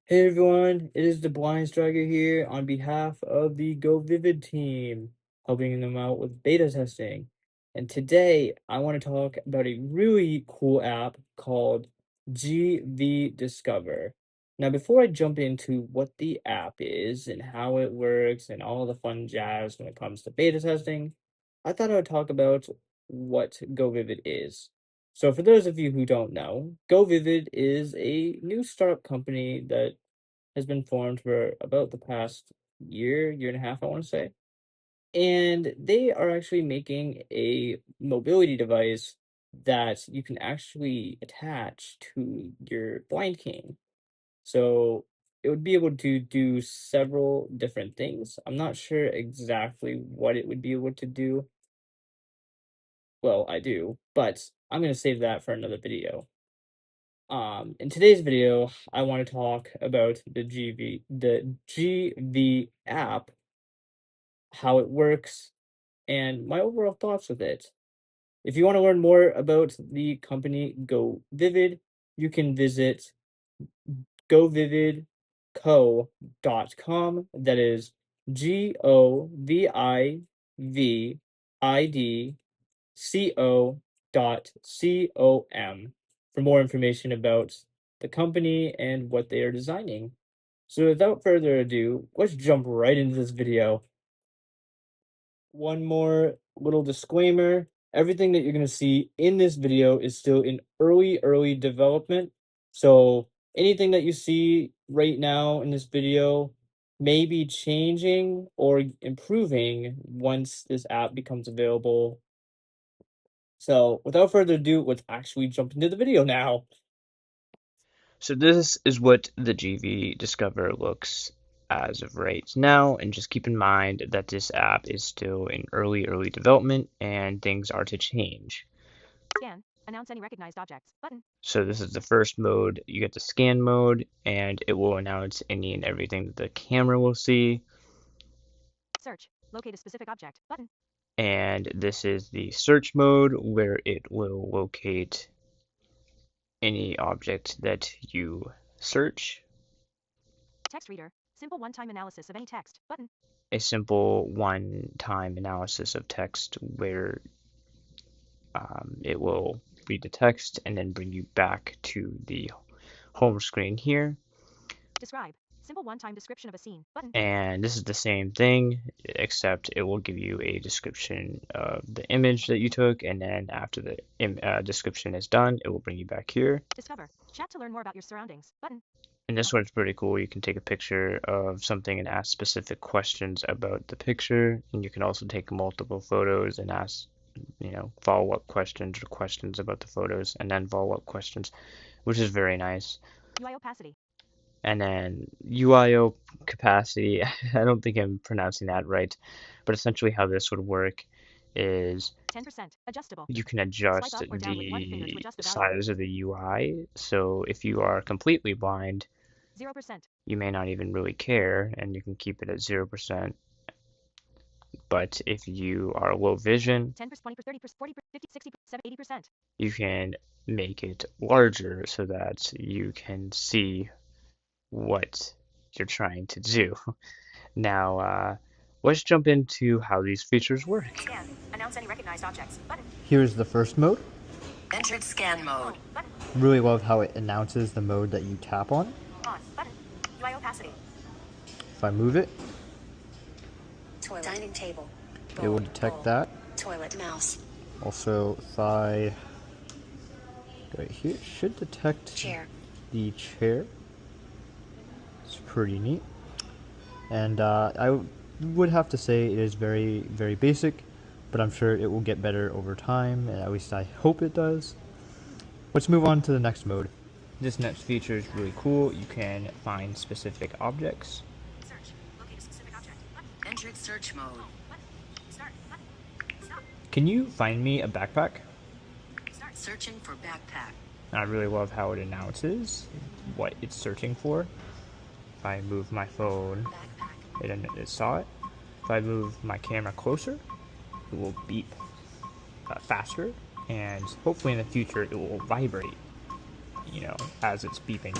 Hey everyone, it is the Blind Striker here on behalf of the Go Vivid team, helping them out with beta testing. And today I want to talk about a really cool app called GV Discover. Now, before I jump into what the app is and how it works and all the fun jazz when it comes to beta testing, I thought I would talk about what Go Vivid is. So for those of you who don't know, Go Vivid is a new startup company that has been formed for about the past year and a half, I want to say. And they are actually making a mobility device that you can actually attach to your blind cane. So it would be able to do several different things. I'm not sure exactly what it would be able to do. Well, I do, but I'm going to save that for another video. In today's video, I want to talk about the GV app, how it works, and my overall thoughts with it. If you want to learn more about the company Go Vivid, you can visit govividco.com. That is GOVIVIDCO.com for more information about the company and what they are designing. So without further ado, let's jump right into this video. One more little disclaimer. Everything that you're going to see in this video is still in early development. So anything that you see right now in this video may be changing or improving once this app becomes available. So without further ado, let's actually jump into the video now. So this is what the GV Discover looks as of right now, and just keep in mind that this app is still in early development and things are to change. Scan. Announce any recognized objects. Button. So this is the first mode. You get the scan mode, and it will announce any and everything that the camera will see. Search. Locate a specific object. Button. And this is the search mode, where it will locate any object that you search. Text reader. Simple one-time analysis of any text. Button. A simple one-time analysis of text where it will read the text and then bring you back to the home screen here. Describe. Simple one-time description of a scene. Button. And this is the same thing, except it will give you a description of the image that you took, and then after the description is done, it will bring you back here. Discover. Chat to learn more about your surroundings. Button. And this one's pretty cool. You can take a picture of something and ask specific questions about the picture, and you can also take multiple photos and ask, follow-up questions or questions about the photos, and then follow-up questions, which is very nice. UI opacity. And then UIO capacity, I don't think I'm pronouncing that right, but essentially how this would work is 10%. Adjustable. you can adjust Swipe up or down with one finger to the adjust the value. size of the UI. So if you are completely blind, 0%. you may not even really care, and you can keep it at 0%. But if you are low vision, 10%, 20%, 30%, 40%, 50%, 60%, 70%, 80%. you can make it larger so that you can see what you're trying to do. Now, let's jump into how these features work. Scan. Announce any recognized objects. Button. Here's the first mode. Entered scan mode. Button. Really love how it announces the mode that you tap on. On. Button. UI opacity. If I move it, Toilet. Dining table. it will detect that. Toilet mouse. Also, if I right here, it should detect Chair. the chair. It's pretty neat. And I would have to say it is very basic, but I'm sure it will get better over time, and at least I hope it does. Let's move on to the next mode. This next feature is really cool. You can find specific objects. Search. Locate a specific object. Button. Entered search mode. Button. Start. Button. Stop. Can you find me a backpack? Start searching for backpack. I really love how it announces what it's searching for. If I move my phone, it saw it. If I move my camera closer, it will beep faster, and hopefully in the future it will vibrate, as it's beeping.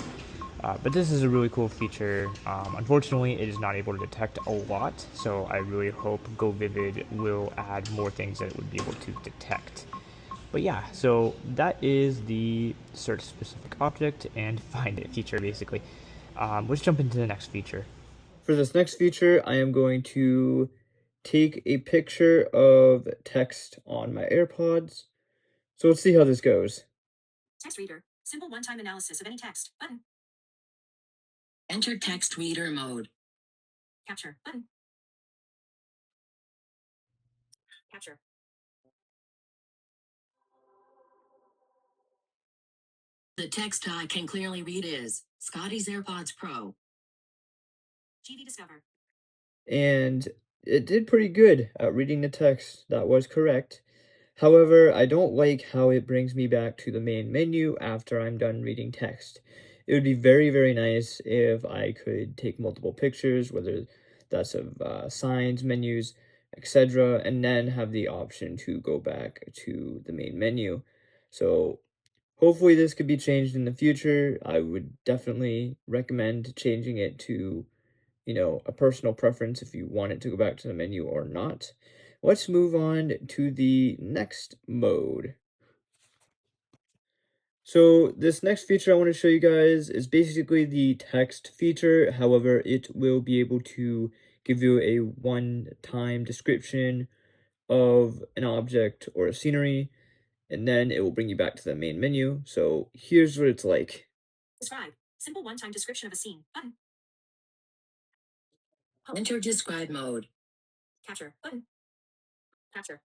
But this is a really cool feature. Unfortunately, it is not able to detect a lot, so I really hope GoVivid will add more things that it would be able to detect. But yeah, so that is the search specific object and find it feature basically. Let's jump into the next feature. For this next feature, I am going to take a picture of text on my AirPods. So let's see how this goes. Text reader. Simple one-time analysis of any text. Button. Enter text reader mode. Capture. Button. Capture. The text I can clearly read is Scotty's AirPods Pro. GV Discover. And it did pretty good at reading the text. That was correct. However, I don't like how it brings me back to the main menu after I'm done reading text. It would be very, very nice if I could take multiple pictures, whether that's of signs, menus, etc., and then have the option to go back to the main menu. So hopefully this could be changed in the future. I would definitely recommend changing it to, a personal preference if you want it to go back to the menu or not. Let's move on to the next mode. So this next feature I want to show you guys is basically the text feature. However, it will be able to give you a one-time description of an object or a scenery, and then it will bring you back to the main menu. So here's what it's like. Describe. Simple one-time description of a scene. Button. Enter describe mode. Capture. Button. Capture.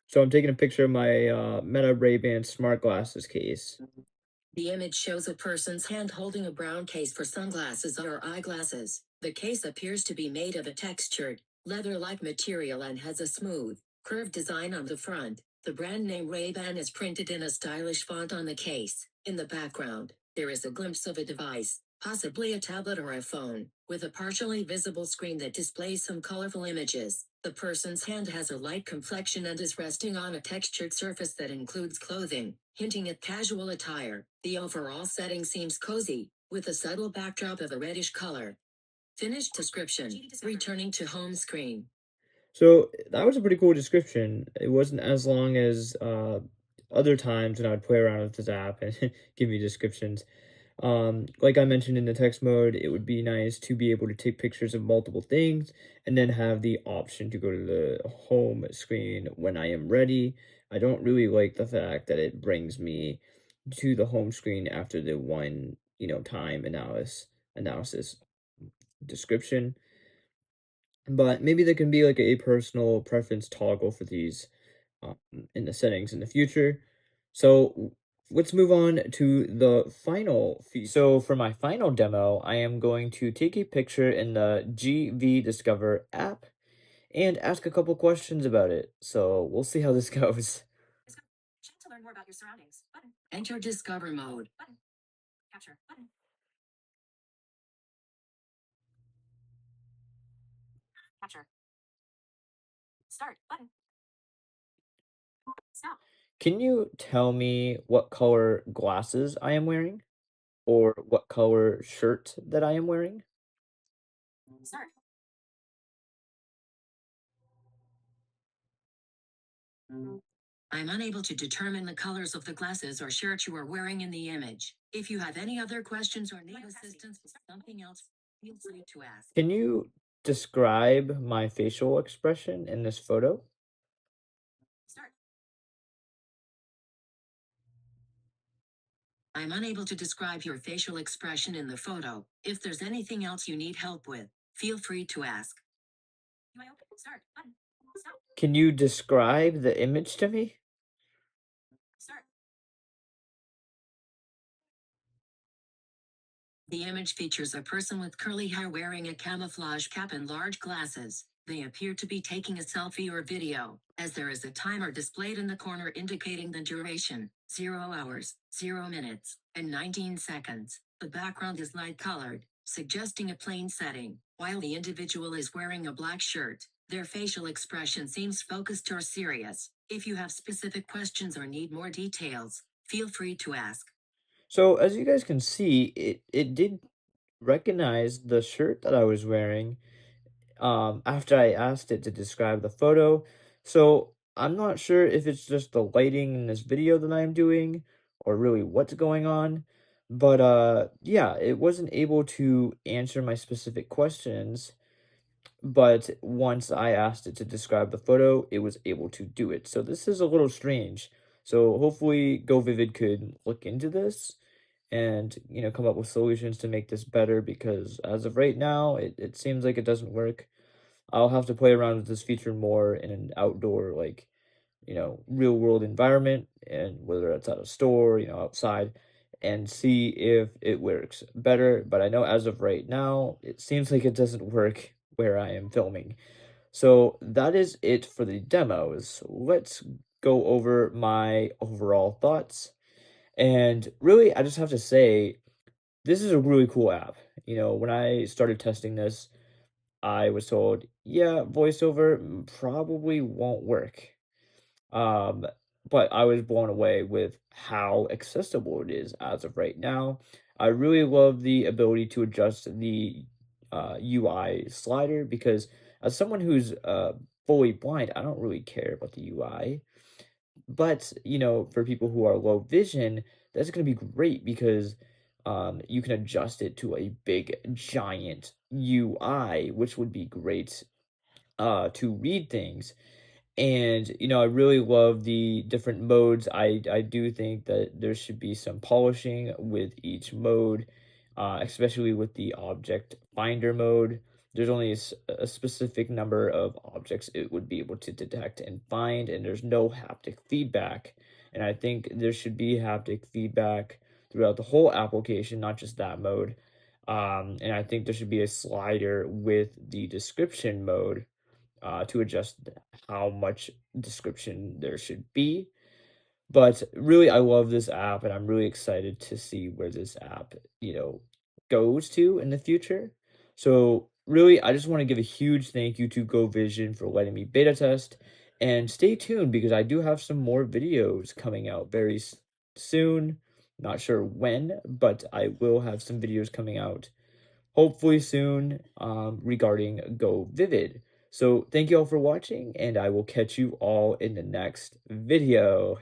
So I'm taking a picture of my Meta Ray-Ban smart glasses case. The image shows a person's hand holding a brown case for sunglasses or eyeglasses. The case appears to be made of a textured, leather-like material and has a smooth, curved design on the front. The brand name Ray-Ban is printed in a stylish font on the case. In the background, there is a glimpse of a device, possibly a tablet or a phone, with a partially visible screen that displays some colorful images. The person's hand has a light complexion and is resting on a textured surface that includes clothing, hinting at casual attire. The overall setting seems cozy, with a subtle backdrop of a reddish color. Finished description. Returning to home screen. So that was a pretty cool description. It wasn't as long as other times when I would play around with this app and give me descriptions. Like I mentioned in the text mode, it would be nice to be able to take pictures of multiple things and then have the option to go to the home screen when I am ready. I don't really like the fact that it brings me to the home screen after the one, time analysis description. But maybe there can be like a personal preference toggle for these in the settings in the future. So let's move on to the final feature. So for my final demo, I am going to take a picture in the GV Discover app and ask a couple questions about it. So we'll see how this goes. Check to learn more about your surroundings. Button. Enter discover mode. Button. Capture. Button. Capture. Start. Button. Stop. Can you tell me what color glasses I am wearing? Or what color shirt that I am wearing? Start. I'm unable to determine the colors of the glasses or shirt you are wearing in the image. If you have any other questions or need assistance with something else, feel free to ask. Can you describe my facial expression in this photo? Start. I'm unable to describe your facial expression in the photo. If there's anything else you need help with, feel free to ask. UI open. Start. Button. Stop. Can you describe the image to me? Start. The image features a person with curly hair wearing a camouflage cap and large glasses. They appear to be taking a selfie or video, as there is a timer displayed in the corner indicating the duration, 0 hours, 0 minutes, and 19 seconds. The background is light colored, suggesting a plain setting, while the individual is wearing a black shirt. Their facial expression seems focused or serious. If you have specific questions or need more details, feel free to ask. So as you guys can see, it did recognize the shirt that I was wearing after I asked it to describe the photo. So I'm not sure if it's just the lighting in this video that I'm doing or really what's going on. But yeah, it wasn't able to answer my specific questions, but once I asked it to describe the photo, it was able to do it. So this is a little strange. So hopefully GoVivid could look into this and, come up with solutions to make this better, because as of right now, it seems like it doesn't work. I'll have to play around with this feature more in an outdoor, like, real world environment, and whether it's at a store, outside, and see if it works better. But I know as of right now, it seems like it doesn't work where I am filming. So that is it for the demos. Let's go over my overall thoughts. And really, I just have to say, this is a really cool app. When I started testing this, I was told, yeah, voiceover probably won't work. Um, but I was blown away with how accessible it is as of right now. I really love the ability to adjust the UI slider, because as someone who's fully blind, I don't really care about the UI. But, for people who are low vision, that's going to be great, because you can adjust it to a big giant UI, which would be great to read things. And, I really love the different modes. I do think that there should be some polishing with each mode, especially with the object finder mode. There's only a specific number of objects it would be able to detect and find, and there's no haptic feedback. And I think there should be haptic feedback throughout the whole application, not just that mode. And I think there should be a slider with the description mode to adjust how much description there should be. But really, I love this app, and I'm really excited to see where this app, goes to in the future. So really, I just want to give a huge thank you to GoVision for letting me beta test, and stay tuned, because I do have some more videos coming out very soon. Not sure when, but I will have some videos coming out hopefully soon, regarding GoVivid. So thank you all for watching, and I will catch you all in the next video.